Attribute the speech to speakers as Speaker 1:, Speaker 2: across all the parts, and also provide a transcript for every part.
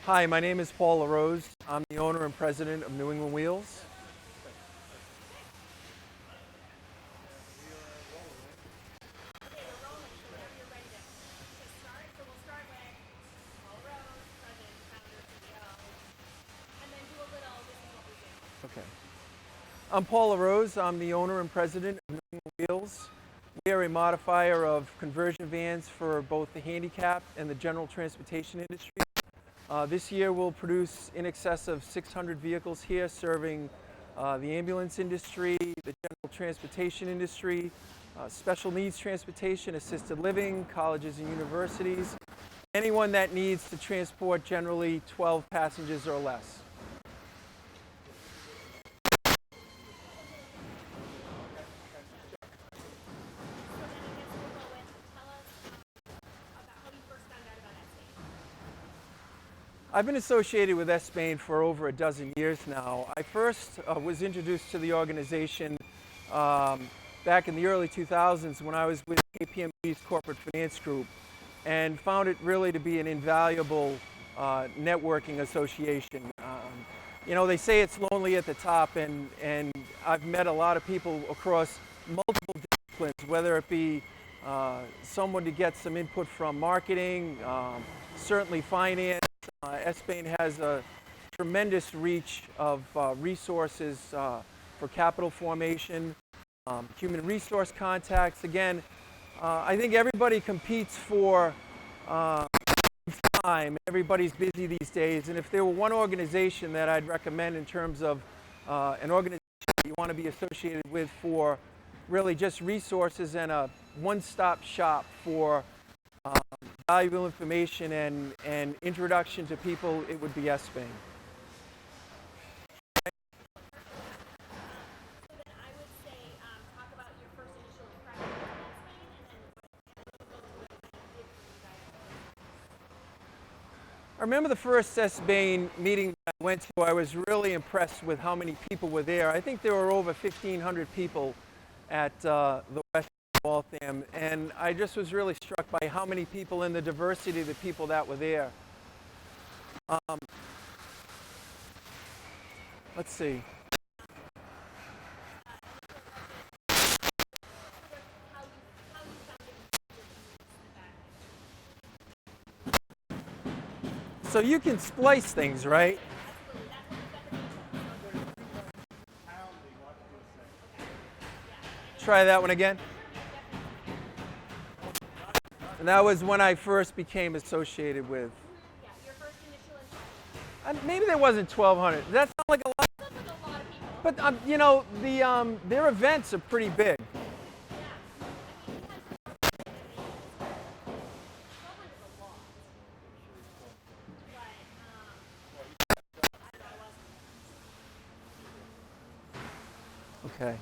Speaker 1: Hi, my name is Paul LaRose. I'm the owner and president of New England Wheels.
Speaker 2: Okay, we're rolling, so whenever you're ready to start. So we'll start with Paul Rose, President, Founder, CEO, and then do a little, this is what we do.
Speaker 1: Okay. I'm Paul LaRose. I'm the owner and president of New England Wheels. We are a modifier of conversion vans for both the handicap and the general transportation industry. This year we'll produce in excess of 600 vehicles here serving the ambulance industry, the general transportation industry, special needs transportation, assisted living, colleges and universities, anyone that needs to transport generally 12 passengers or less.
Speaker 2: So then I guess we'll go with, tell us about how you first found out about Etsy.
Speaker 1: I've been associated with S-Bain for over a dozen years now. I first was introduced to the organization back in the early 2000s when I was with KPMG's Corporate Finance Group and found it really to be an invaluable networking association. They say it's lonely at the top, and I've met a lot of people across multiple disciplines, whether it be someone to get some input from marketing, certainly finance. S-Bain has a tremendous reach of resources for capital formation, human resource contacts. Again, I think everybody competes for time. Everybody's busy these days, and if there were one organization that I'd recommend in terms of an organization that you want to be associated with for really just resources and a one-stop shop for valuable information and introduction to people, it would be S-Bain.
Speaker 2: So then I would say, talk about your first initial impression of Etsy, and then we'll go to what it did for you guys.
Speaker 1: I remember the first S-Bain meeting that I went to. I was really impressed with how many people were there. I think there were over 1,500 people at the West Waltham, and I just was really struck by how many people and the diversity of the people that were there. Let's see.
Speaker 2: How you found it that
Speaker 1: So you can splice things, right?
Speaker 2: absolutely, that's what we've got the feature.
Speaker 1: Try that one again.
Speaker 2: Yeah, definitely.
Speaker 1: And that was when I first became associated with.
Speaker 2: Yeah, your first initial impression.
Speaker 1: Maybe there wasn't 1,200. That sounds like a lot.
Speaker 2: Sounds like a lot of people.
Speaker 1: But their events are pretty big.
Speaker 2: Yeah.
Speaker 1: Okay.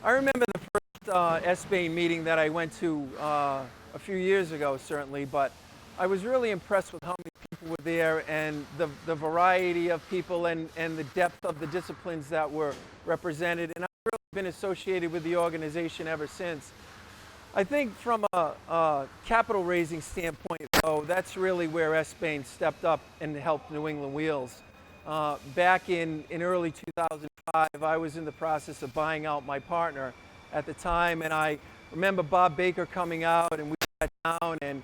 Speaker 1: I remember the first S-Bain meeting that I went to a few years ago, certainly, but I was really impressed with how many people were there and the variety of people and the depth of the disciplines that were represented. And I've really been associated with the organization ever since. I think from a capital raising standpoint, though, that's really where S-Bain stepped up and helped New England Wheels. Back in early 2005, I was in the process of buying out my partner at the time, and I remember Bob Baker coming out, and we sat down and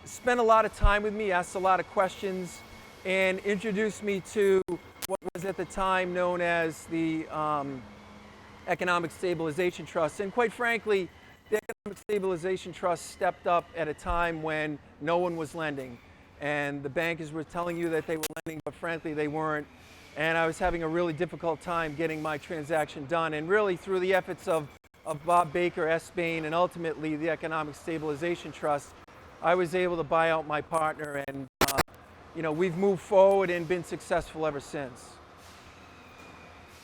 Speaker 1: spent a lot of time with me, asked a lot of questions, and introduced me to what was at the time known as the Economic Stabilization Trust. And quite frankly, the Economic Stabilization Trust stepped up at a time when no one was lending. And the bankers were telling you that they were lending, but frankly they weren't. And I was having a really difficult time getting my transaction done. And really through the efforts of Bob Baker, S-Bain, and ultimately the Economic Stabilization Trust, I was able to buy out my partner, and we've moved forward and been successful ever since.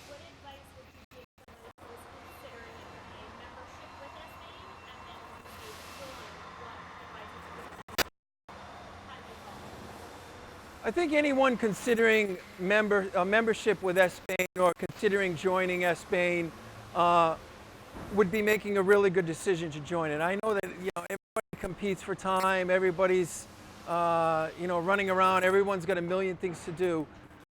Speaker 2: What advice would you give someone who is considering a membership with S-Bain and then wants to join? What advice would you give? How do you follow?
Speaker 1: I think anyone considering membership with S-Bain or considering joining S-Bain would be making a really good decision to join it. I know that everybody competes for time, everybody's running around. Everyone's got a million things to do.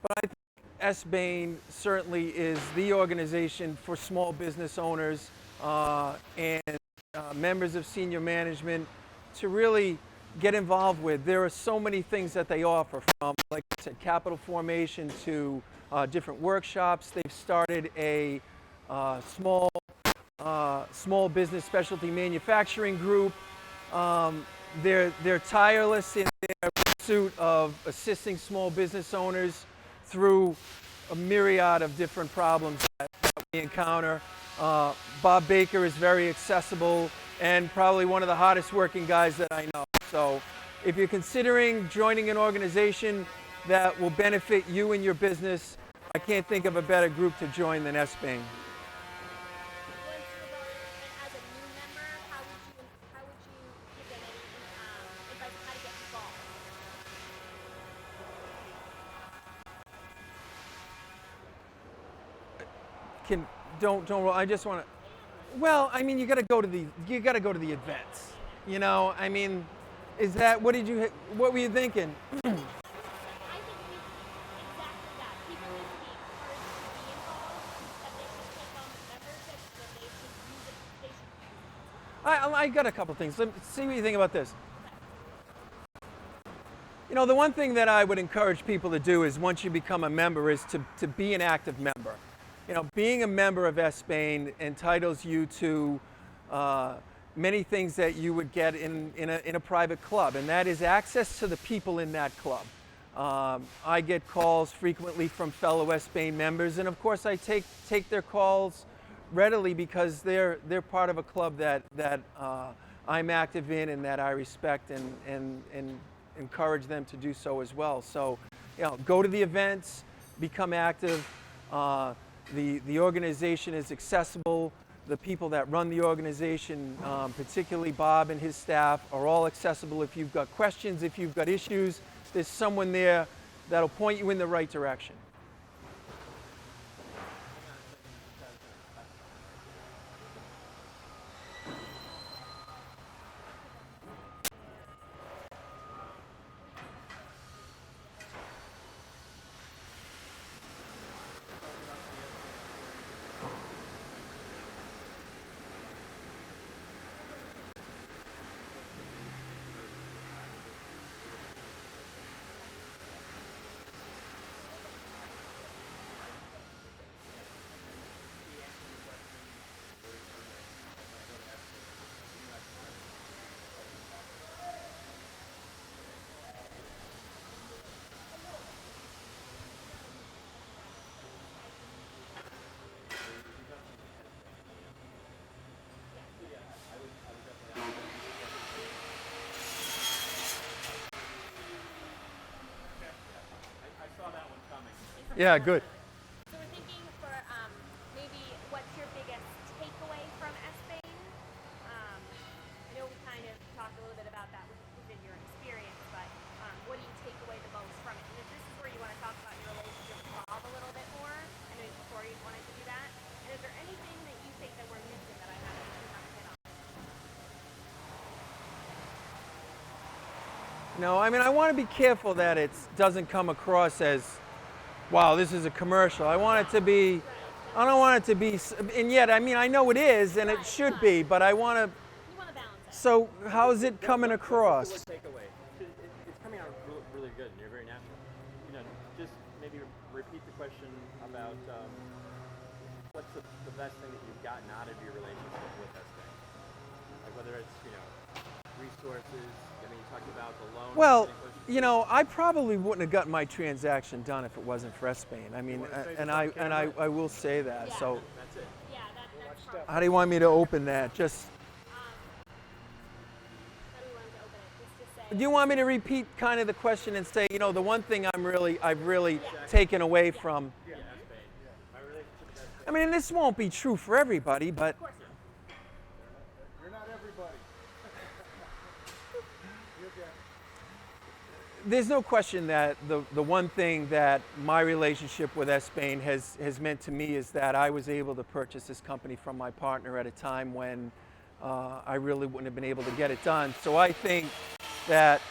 Speaker 1: But I think SBAIN certainly is the organization for small business owners and members of senior management to really get involved with. There are so many things that they offer, from, like I said, capital formation to different workshops. They've started a small business specialty manufacturing group. They're tireless in their pursuit of assisting small business owners through a myriad of different problems that we encounter. Bob Baker is very accessible and probably one of the hardest working guys that I know. So if you're considering joining an organization that will benefit you and your business, I can't think of a better group to join than SBAIN.
Speaker 2: Once you're going, and as a new member, how would you give them any advice on how to get involved?
Speaker 1: I just want to. Well, I mean, you got to go to the events. I mean, is that what were you thinking?
Speaker 2: I think exactly that. People need to be encouraged to be involved, that they should take on the membership, that they should use it.
Speaker 1: I got a couple things. Let's see what you think about this. The one thing that I would encourage people to do is, once you become a member, is to be an active member. Being a member of SBAIN entitles you to many things that you would get in a private club, and that is access to the people in that club. I get calls frequently from fellow SBAIN members, and of course I take their calls readily because they're part of a club that I'm active in and that I respect and encourage them to do so as well. So, go to the events, become active. The organization is accessible. The people that run the organization, particularly Bob and his staff, are all accessible. If you've got questions, if you've got issues, there's someone there that'll point you in the right direction. Yeah, good.
Speaker 2: So we're thinking for maybe what's your biggest takeaway from SBAIN? I know we kind of talked a little bit about that within your experience, but what do you take away the most from it? And if this is where you want to talk about your relationship with Bob a little bit more, I know before you wanted to do that. And is there anything that you think that we're missing that I haven't hit on?
Speaker 1: No, I mean, I want to be careful that it doesn't come across as, wow, this is a commercial. I don't want it to be, and yet, I mean, I know it is, and it should be, but I want to.
Speaker 2: You want to balance it.
Speaker 1: So, how is it coming across?
Speaker 3: Takeaway. It's coming out really good, and you're very natural. Just maybe repeat the question about what's the best thing that you've gotten out of your relationship with SBAIN? Like whether it's resources. I mean, you talked about the loan.
Speaker 1: Well, I probably wouldn't have gotten my transaction done if it wasn't for SBAIN. I mean, I will say that.
Speaker 2: Yeah.
Speaker 1: So,
Speaker 3: That's it.
Speaker 2: Yeah, that's part.
Speaker 1: how do you want me to open that? Just.
Speaker 2: How do we want to open it? Just to say.
Speaker 1: Do you want me to repeat kind of the question and say, the one thing I've really taken away from.
Speaker 3: Yeah, SBAIN. My relationship with SBAIN.
Speaker 1: I mean, this won't be true for everybody, but
Speaker 2: Of course not.
Speaker 4: You're not everybody. You're good.
Speaker 1: there's no question that the one thing that my relationship with SBAIN has meant to me is that I was able to purchase this company from my partner at a time when I really wouldn't have been able to get it done. So I think that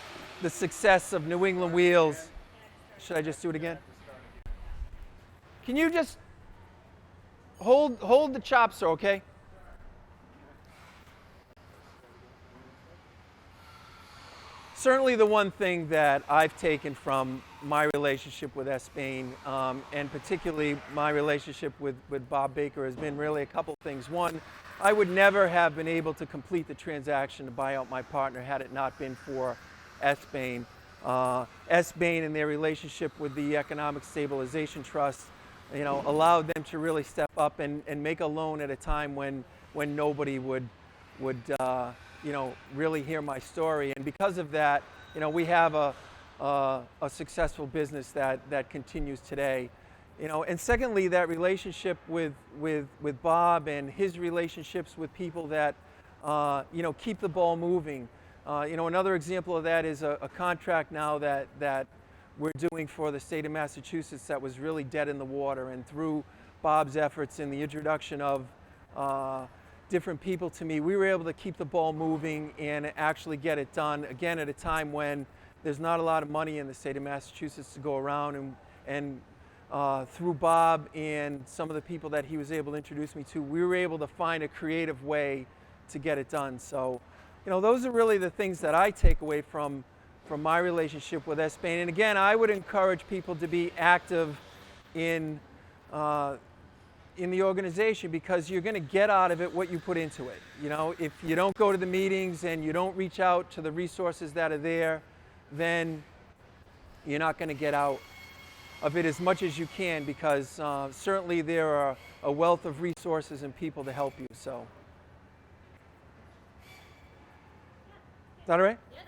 Speaker 1: the success of New England Wheels. Should I just do it again? Can you just hold the chopper, okay? Certainly the one thing that I've taken from my relationship with S. Bain, and particularly my relationship with Bob Baker, has been really a couple things. One, I would never have been able to complete the transaction to buy out my partner had it not been for S. Bain. S. Bain and their relationship with the Economic Stabilization Trust, allowed them to really step up and make a loan at a time when nobody would really hear my story. And because of that, we have a successful business that continues today. And secondly, that relationship with Bob and his relationships with people that keep the ball moving. Another example of that is a contract now that we're doing for the state of Massachusetts that was really dead in the water. And through Bob's efforts in the introduction of different people to me, we were able to keep the ball moving and actually get it done, again, at a time when there's not a lot of money in the state of Massachusetts to go around. And through Bob and some of the people that he was able to introduce me to, we were able to find a creative way to get it done. So, those are really the things that I take away from my relationship with S. Bain. And again, I would encourage people to be active in the organization, because you're going to get out of it what you put into it. If you don't go to the meetings and you don't reach out to the resources that are there, then you're not going to get out of it as much as you can, because certainly there are a wealth of resources and people to help you. So, is that all right?
Speaker 2: Yeah,